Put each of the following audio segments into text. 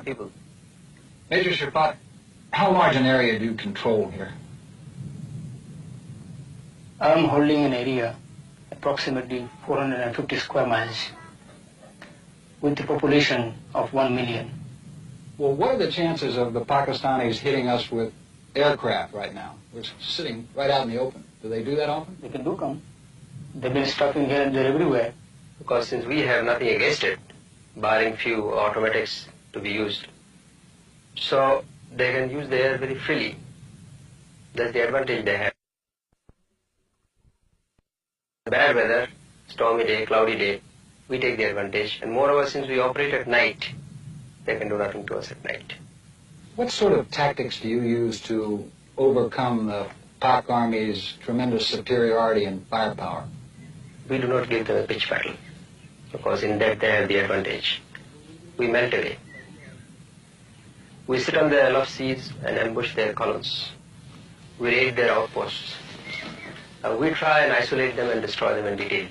people. Major Shafat, how large an area do you control here? I'm holding an area approximately 450 square miles with a population of 1 million. Well, what are the chances of the Pakistanis hitting us with aircraft right now? We're sitting right out in the open. Do they do that often? They can do come. They've been stopping here and there everywhere. Because since we have nothing against it, barring few automatics to be used, so they can use the air very freely. That's the advantage they have. Bad weather, stormy day, cloudy day, we take the advantage. And moreover, since we operate at night, they can do nothing to us at night. What sort of tactics do you use to overcome the Pak Army's tremendous superiority in firepower? We do not give them a pitch battle, because in that they have the advantage. We melt away. We sit on their love seats and ambush their columns. We raid their outposts. We try and isolate them and destroy them in detail.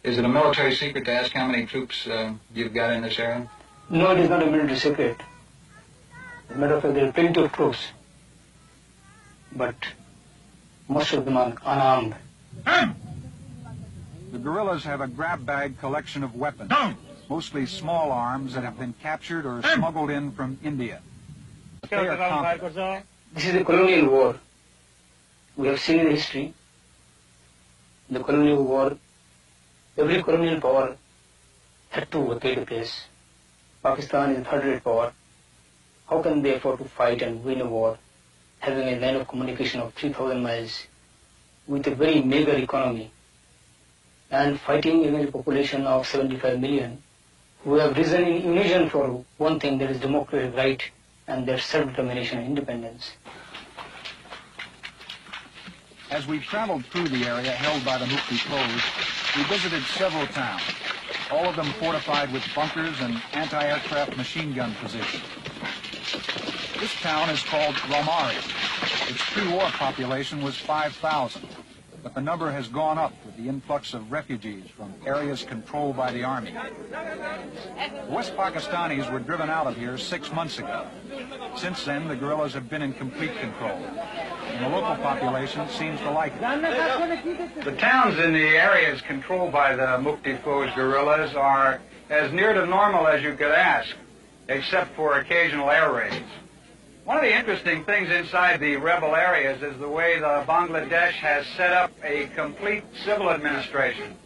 Is it a military secret to ask how many troops you've got in this area? No, it is not a military secret. As a matter of fact, there are plenty of troops, but most of them are unarmed. The guerrillas have a grab bag collection of weapons, mostly small arms that have been captured or smuggled in from India. They are confident. This is a colonial war. We have seen in history, the colonial war, every colonial power had to vacate the place. Pakistan is a third-rate power. How can they afford to fight and win a war, having a line of communication of 3,000 miles with a very meager economy, and fighting against a population of 75 million who have risen in unison for one thing, that is democratic right and their self-determination and independence. As we traveled through the area held by the Mukti foes, we visited several towns, all of them fortified with bunkers and anti-aircraft machine gun positions. This town is called Ramari. Its pre-war population was 5,000, but the number has gone up with the influx of refugees from areas controlled by the army. The West Pakistanis were driven out of here 6 months ago. Since then, the guerrillas have been in complete control, and the local population seems to like it. The towns in the areas controlled by the Mukti Fauj guerrillas are as near to normal as you could ask, except for occasional air raids. One of the interesting things inside the rebel areas is the way the Bangladesh has set up a complete civil administration.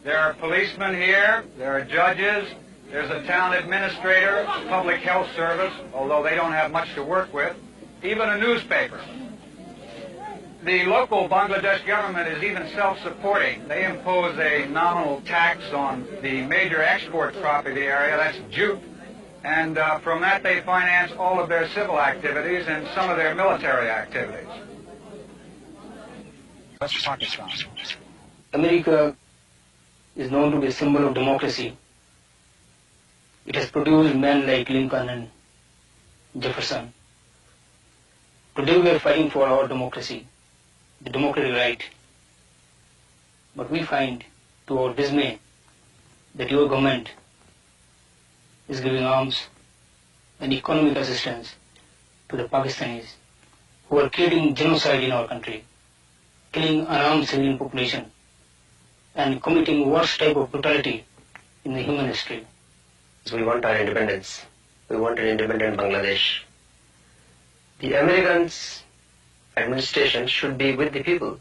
There are policemen here, there are judges, there's a town administrator, public health service, although they don't have much to work with, even a newspaper. The local Bangladesh government is even self-supporting. They impose a nominal tax on the major export crop of the area, that's jute, and from that they finance all of their civil activities and some of their military activities. West Pakistan. America is known to be a symbol of democracy. It has produced men like Lincoln and Jefferson. Today we are fighting for our democracy, the democratic right. But we find, to our dismay, that your government is giving arms and economic assistance to the Pakistanis who are creating genocide in our country, killing unarmed civilian population and committing worst type of brutality in the human history. So we want our independence. We want an independent Bangladesh. The Americans' administration should be with the people.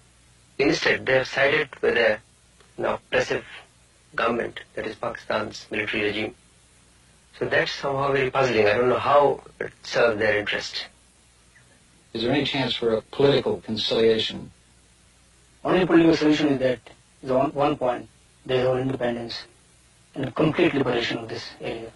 Instead, they have sided with an oppressive government, that is Pakistan's military regime. So that's somehow very puzzling. I don't know how it serves their interest. Is there any chance for a political conciliation? Only political solution is that, is on one point, there is our independence and complete liberation of this area.